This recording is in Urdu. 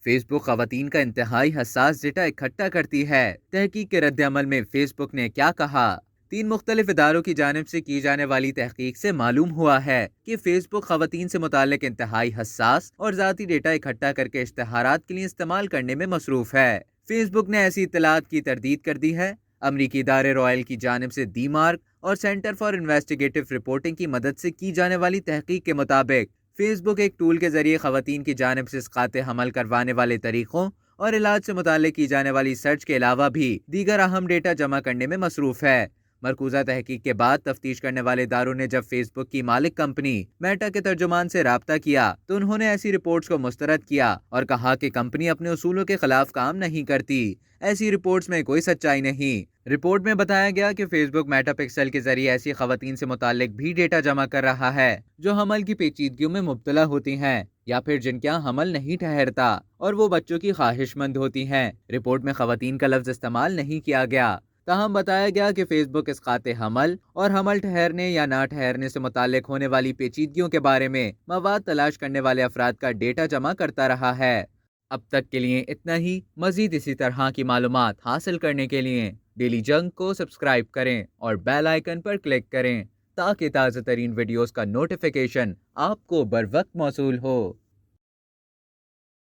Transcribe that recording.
فیس بک خواتین کا انتہائی حساس ڈیٹا اکٹھا کرتی ہے۔ تحقیق کے رد عمل میں فیس بک نے کیا کہا؟ 3 مختلف اداروں کی جانب سے کی جانے والی تحقیق سے معلوم ہوا ہے کہ فیس بک خواتین سے متعلق انتہائی حساس اور ذاتی ڈیٹا اکٹھا کر کے اشتہارات کے لیے استعمال کرنے میں مصروف ہے۔ فیس بک نے ایسی اطلاعات کی تردید کر دی ہے۔ امریکی ادارے رائل کی جانب سے دی مارک اور سینٹر فار انویسٹیگیٹو رپورٹنگ کی مدد سے کی جانے والی تحقیق کے مطابق فیس بک ایک ٹول کے ذریعے خواتین کی جانب سے اسقاط حمل کروانے والے طریقوں اور علاج سے متعلق کی جانے والی سرچ کے علاوہ بھی دیگر اہم ڈیٹا جمع کرنے میں مصروف ہے۔ مرکوزہ تحقیق کے بعد تفتیش کرنے والے اداروں نے جب فیس بک کی مالک کمپنی میٹا کے ترجمان سے رابطہ کیا تو انہوں نے ایسی رپورٹس کو مسترد کیا اور کہا کہ کمپنی اپنے اصولوں کے خلاف کام نہیں کرتی۔ ایسی رپورٹس میں کوئی سچائی نہیں۔ رپورٹ میں بتایا گیا کہ فیس بک میٹا پکسل کے ذریعے ایسی خواتین سے متعلق بھی ڈیٹا جمع کر رہا ہے جو حمل کی پیچیدگیوں میں مبتلا ہوتی ہیں یا پھر جن کے یہاں حمل نہیں ٹھہرتا اور وہ بچوں کی خواہش مند ہوتی ہیں۔ رپورٹ میں خواتین کا لفظ استعمال نہیں کیا گیا، تاہم بتایا گیا کہ فیس بک اسقاط حمل اور حمل ٹھہرنے یا نہ ٹھہرنے سے متعلق ہونے والی پیچیدگیوں کے بارے میں مواد تلاش کرنے والے افراد کا ڈیٹا جمع کرتا رہا ہے۔ اب تک کے لیے اتنا ہی۔ مزید اسی طرح کی معلومات حاصل کرنے کے لیے ڈیلی جنگ کو سبسکرائب کریں اور بیل آئیکن پر کلک کریں تاکہ تازہ ترین ویڈیوز کا نوٹیفیکیشن آپ کو بر وقت موصول ہو۔